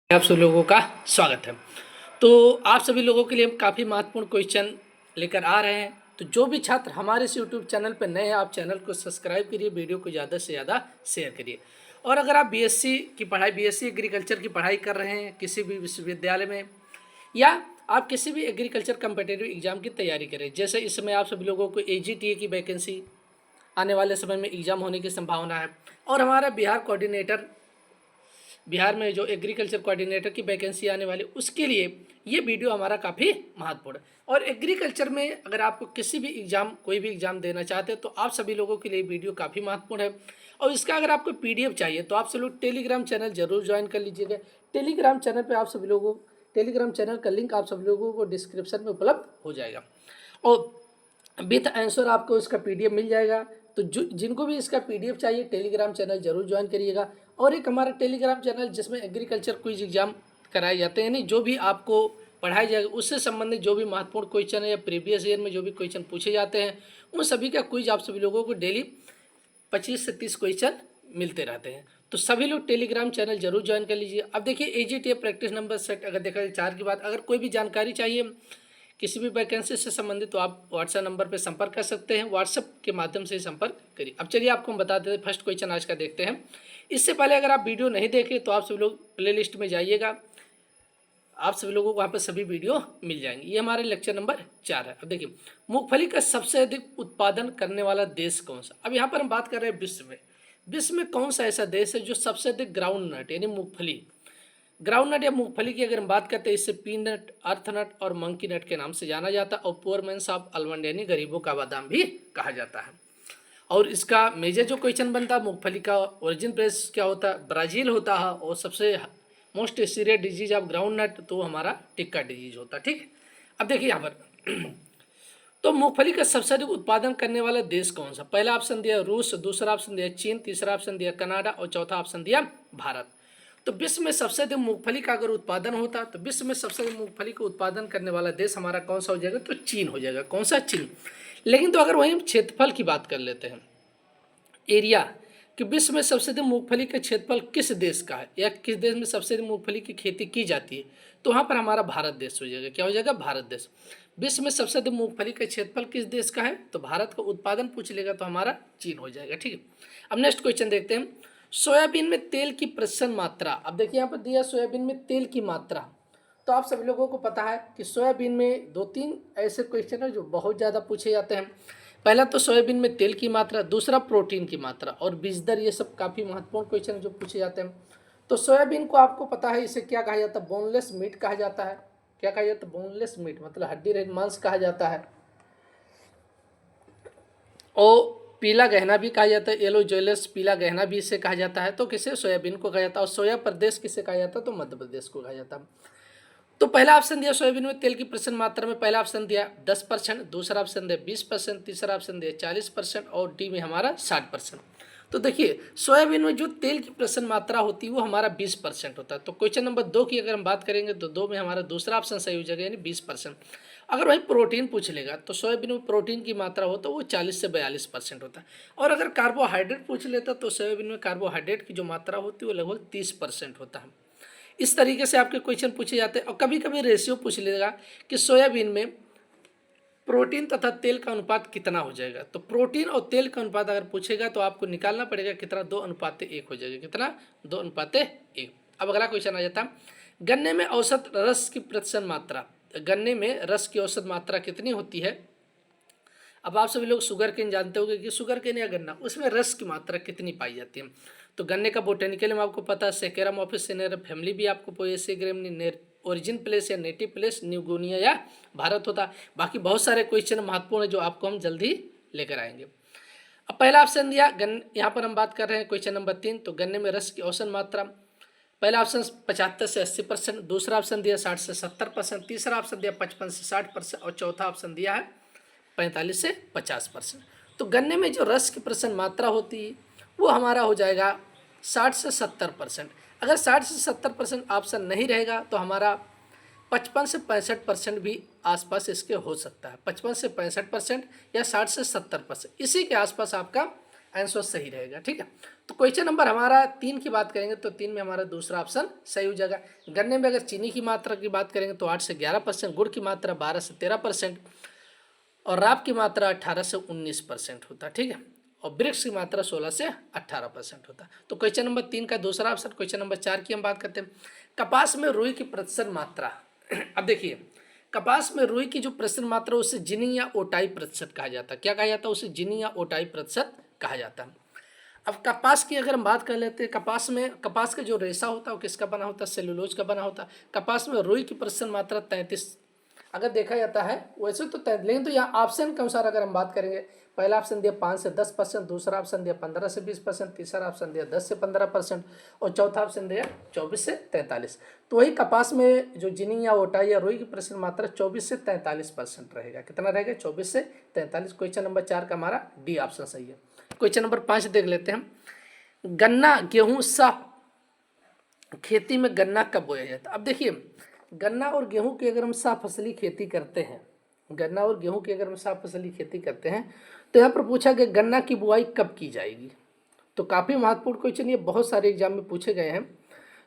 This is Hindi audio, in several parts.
आप सभी लोगों का स्वागत है। तो आप सभी लोगों के लिए हम काफ़ी महत्वपूर्ण क्वेश्चन लेकर आ रहे हैं। तो जो भी छात्र हमारे इस यूट्यूब चैनल पर नए हैं, आप चैनल को सब्सक्राइब करिए, वीडियो को ज़्यादा से ज़्यादा शेयर करिए। और अगर आप बीएससी की पढ़ाई, बीएससी एग्रीकल्चर की पढ़ाई कर रहे हैं किसी भी विश्वविद्यालय में, या आप किसी भी एग्रीकल्चर कम्पिटिटिव एग्जाम की तैयारी करें, जैसे इस समय आप सभी लोगों को एजीटीए की वैकेंसी आने वाले समय में एग्जाम होने की संभावना है, और हमारा बिहार में जो एग्रीकल्चर कोऑर्डिनेटर की वैकेंसी आने वाली, उसके लिए ये वीडियो हमारा काफ़ी महत्वपूर्ण है। और एग्रीकल्चर में अगर आपको किसी भी एग्ज़ाम, कोई भी एग्ज़ाम देना चाहते हैं, तो आप सभी लोगों के लिए वीडियो काफ़ी महत्वपूर्ण है। और इसका अगर आपको पीडीएफ चाहिए तो आप सभी लोग टेलीग्राम चैनल जरूर ज्वाइन कर लीजिएगा। टेलीग्राम चैनल पर आप सभी लोगों टेलीग्राम चैनल का लिंक आप सभी लोगों को डिस्क्रिप्शन में उपलब्ध हो जाएगा, और विथ आंसर आपको इसका पीडीएफ मिल जाएगा। तो जिनको भी इसका पीडीएफ चाहिए, टेलीग्राम चैनल जरूर ज्वाइन करिएगा। और एक हमारा टेलीग्राम चैनल जिसमें एग्रीकल्चर क्विज एग्जाम कराए जाते हैं, यानी जो भी आपको पढ़ाई जाएगा उससे संबंधित जो भी महत्वपूर्ण क्वेश्चन है या प्रीवियस ईयर में जो भी क्वेश्चन पूछे जाते हैं, उन सभी का क्विज आप सभी लोगों को डेली 25 से 30 क्वेश्चन मिलते रहते हैं। तो सभी लोग टेलीग्राम चैनल जरूर ज्वाइन कर लीजिए। अब देखिए, एजीटीए प्रैक्टिस नंबर सेट अगर देखा जाए 4 की बात, अगर कोई भी जानकारी चाहिए किसी भी वैकेंसी से संबंधित, तो आप व्हाट्सएप नंबर पर संपर्क कर सकते हैं। व्हाट्सएप के माध्यम से संपर्क करिए। अब चलिए आपको हम बता देते हैं, फर्स्ट क्वेश्चन आज का देखते हैं। इससे पहले अगर आप वीडियो नहीं देखे तो आप सभी लोग प्लेलिस्ट में जाइएगा, आप सभी लोगों को वहाँ पर सभी वीडियो मिल जाएंगे। ये हमारे लेक्चर नंबर 4 है। अब देखिए, मूंगफली का सबसे अधिक उत्पादन करने वाला देश कौन सा। अब यहाँ पर हम बात कर रहे हैं विश्व में कौन सा ऐसा देश है जो सबसे अधिक ग्राउंड नट यानी मूंगफली, ग्राउंड नट या मूंगफली की अगर हम बात करते हैं, इससे पीनट, अर्थनट और मंकी नट के नाम से जाना जाता है, और पुअर मैन्स ऑफ आलमंड यानी गरीबों का बादाम भी कहा जाता है। और इसका मेजर जो क्वेश्चन बनता है, मूंगफली का ओरिजिन प्लेस क्या होता है, ब्राज़ील होता है। और सबसे most serious disease of groundnut तो हमारा टिक्का डिजीज होता है। ठीक है, अब देखिए यहाँ पर तो मूंगफली का सबसे अधिक उत्पादन करने वाला देश कौन सा। पहला ऑप्शन दिया रूस, दूसरा ऑप्शन दिया चीन, तीसरा ऑप्शन दिया कनाडा, और चौथा ऑप्शन दिया भारत। तो विश्व में सबसे अधिक मूंगफली का अगर उत्पादन होता, तो विश्व में सबसे अधिक मूंगफली का उत्पादन करने वाला देश हमारा कौन सा हो जाएगा, तो चीन हो जाएगा। कौन सा, चीन। लेकिन तो अगर वहीं हम क्षेत्रफल की बात कर लेते हैं, एरिया, कि विश्व में सबसे अधिक मूंगफली का क्षेत्रफल किस देश का है, या किस देश में सबसे अधिक मूंगफली की खेती की जाती है, तो वहाँ पर हमारा भारत देश हो जाएगा। क्या हो जाएगा, भारत देश। विश्व में सबसे अधिक मूंगफली का क्षेत्रफल किस देश का है, तो भारत का उत्पादन पूछ लेगा तो हमारा चीन हो जाएगा। ठीक है, अब नेक्स्ट क्वेश्चन देखते हैं। सोयाबीन में तेल की प्रतिशत मात्रा। अब देखिए यहाँ पर दिया सोयाबीन में तेल की मात्रा। तो आप सभी लोगों को पता है कि सोयाबीन में 2-3 ऐसे क्वेश्चन है जो बहुत ज़्यादा पूछे जाते हैं। पहला तो सोयाबीन में तेल की मात्रा, दूसरा प्रोटीन की मात्रा, और बीज दर, ये सब काफ़ी महत्वपूर्ण क्वेश्चन है जो पूछे जाते हैं। तो सोयाबीन को आपको पता है इसे क्या कहा जाता है, बोनलेस मीट कहा जाता है। क्या कहा जाता है, बोनलेस मीट, मतलब हड्डी रहित मांस कहा जाता है। और पीला गहना भी कहा जाता है, येलो ज्वेलर्स, पीला गहना भी इसे कहा जाता है। तो किसे, सोयाबीन को कहा जाता है। और सोया प्रदेश किसे कहा जाता है, तो मध्य प्रदेश को कहा जाता है। तो पहला ऑप्शन दिया सोयाबीन में तेल की प्रतिशत मात्रा में, पहला ऑप्शन दिया 10%, दूसरा ऑप्शन दिया 20%, तीसरा ऑप्शन दिया 40%, और डी में हमारा 60%। तो देखिए, सोयाबीन में जो तेल की प्रतिशत मात्रा होती है वो हमारा 20% होता है। तो क्वेश्चन नंबर 2 की अगर हम बात करेंगे तो 2 में हमारा दूसरा ऑप्शन सही हो जाएगा, यानी 20%। अगर वही प्रोटीन पूछ लेगा तो सोयाबीन में प्रोटीन की मात्रा हो तो वो 40 से 42% होता है। और अगर कार्बोहाइड्रेट पूछ लेता तो सोयाबीन में कार्बोहाइड्रेट की जो मात्रा होती है वो लगभग 30% होता है। इस तरीके से आपके क्वेश्चन पूछे जाते हैं। और कभी कभी रेशियो पूछ लेगा कि सोयाबीन में प्रोटीन तथा तेल का अनुपात कितना हो जाएगा। तो प्रोटीन और तेल का अनुपात अगर पूछेगा तो आपको निकालना पड़ेगा कितना, 2:1 हो जाएगा। कितना, 2:1। अब अगला क्वेश्चन आ जाता है, गन्ने में औसत रस की प्रतिशत मात्रा। गन्ने में रस की औसत मात्रा कितनी होती है। अब आप सभी लोग शुगर केन जानते होंगे कि शुगर केन या गन्ना, उसमें रस की मात्रा कितनी पाई जाती है। तो गन्ने का बोटेनिकल नेम आपको पता है, सेकेरम ऑफिस सिनेरा, फैमिली भी आपको पोएसी ग्रेम, ओरिजिन प्लेस या नेटिव प्लेस न्यूगोनिया या भारत होता है। बाकी बहुत सारे क्वेश्चन महत्वपूर्ण है जो आपको हम जल्दी लेकर आएंगे। अब पहला ऑप्शन दिया यहाँ पर हम बात कर रहे हैं क्वेश्चन नंबर 3। तो गन्ने में रस की औसत मात्रा, पहला ऑप्शन 75 से 80%, दूसरा ऑप्शन दिया 60 से 70%, तीसरा ऑप्शन दिया 55 से 60%, और चौथा ऑप्शन दिया है 45 से 50%। तो गन्ने में जो रस की प्रतिशत मात्रा होती है वो हमारा हो जाएगा 60 से 70%। अगर 60 से 70% ऑप्शन नहीं रहेगा तो हमारा 55 से 65% भी आसपास इसके हो सकता है। 55 से 65% या 60 से 70%, इसी के आसपास आपका आंसर सही रहेगा। ठीक है, तो क्वेश्चन नंबर हमारा 3 की बात करेंगे तो 3 में हमारा दूसरा ऑप्शन सही हो जाएगा। गन्ने में अगर चीनी की मात्रा की बात करेंगे तो 8 से 11%, गुड़ की मात्रा 12 से 13% और राब की मात्रा 18 से 19% होता है। ठीक है, और वृक्ष की मात्रा 16 से 18% होता है। तो क्वेश्चन नंबर 3 का दूसरा ऑप्शन। क्वेश्चन नंबर 4 की हम बात करते हैं, कपास में रुई की प्रतिशत मात्रा। अब देखिए, कपास में रुई की जो प्रतिशत मात्रा उसे जिनी या ओटाई प्रतिशत कहा जाता है। क्या कहा जाता है? उसे जिनी या ओटाई प्रतिशत कहा जाता है। अब कपास की अगर हम बात कर लेते हैं, कपास का जो रेशा होता है वो किसका बना होता है? सेलुलोज का बना होता है। कपास में रुई की प्रतिशत मात्रा 33 अगर देखा जाता है वैसे तो 33, लेकिन तो यहाँ ऑप्शन के अनुसार अगर हम बात करेंगे, पहला ऑप्शन दिया 5 से 10%, दूसरा ऑप्शन दिया 15 से 20%, तीसरा ऑप्शन दिया 10 से 15% और चौथा ऑप्शन दिया 24 से 43। तो वही कपास में जो जिनी या ओटाई या रुई की प्रतिशत मात्रा 24 से 43% रहेगा। कितना रहेगा? 24 से 43। क्वेश्चन नंबर 4 का हमारा डी ऑप्शन सही है। क्वेश्चन नंबर 5 देख लेते हैं, गन्ना गेहूं साफ खेती में गन्ना कब बोया जाता है? अब देखिए, गन्ना और गेहूं की अगर हम साफ फसली खेती करते हैं, गन्ना और गेहूं की अगर हम साफ फसली खेती करते हैं तो यहाँ पर पूछा गया गन्ना की बुआई कब की जाएगी। तो काफ़ी महत्वपूर्ण क्वेश्चन, ये बहुत सारे एग्जाम में पूछे गए हैं।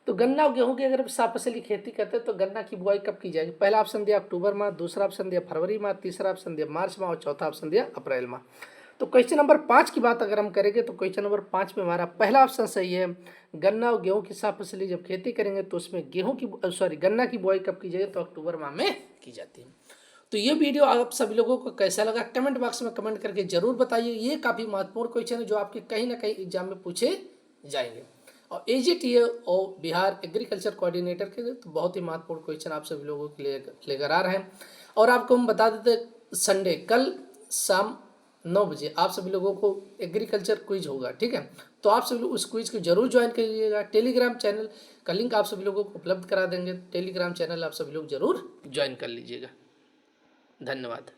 तो गन्ना और गेहूं की अगर हम साफ फसली खेती करते हैं तो गन्ना की बुआई कब की जाएगी? पहला ऑप्शन दिया अक्टूबर माह, दूसरा ऑप्शन दिया फरवरी माह, तीसरा ऑप्शन दिया मार्च माह और चौथा ऑप्शन दिया अप्रैल माह। तो क्वेश्चन नंबर 5 की बात अगर हम करेंगे तो क्वेश्चन नंबर 5 में हमारा पहला ऑप्शन सही है। गन्ना और गेहूं की साफ फसली जब खेती करेंगे तो उसमें गन्ना की बुआई कब की जाएगी? तो अक्टूबर माह में की जाती है। तो ये वीडियो आप सभी लोगों को कैसा लगा कमेंट बॉक्स में कमेंट करके जरूर बताइए। ये काफ़ी महत्वपूर्ण क्वेश्चन है जो आपके कहीं ना कहीं एग्जाम में पूछे जाएंगे। और AGTA और बिहार एग्रीकल्चर कोऑर्डिनेटर के लिए तो बहुत ही महत्वपूर्ण क्वेश्चन आप सभी लोगों के लिए लेकर आ रहे हैं। और आपको हम बता देते, संडे कल शाम 9 बजे आप सभी लोगों को एग्रीकल्चर क्विज होगा। ठीक है, तो आप सभी लोग उस क्विज को जरूर ज्वाइन करिएगा। टेलीग्राम चैनल का लिंक आप सभी लोगों को उपलब्ध करा देंगे। टेलीग्राम चैनल आप सभी लोग जरूर ज्वाइन कर लीजिएगा। धन्यवाद।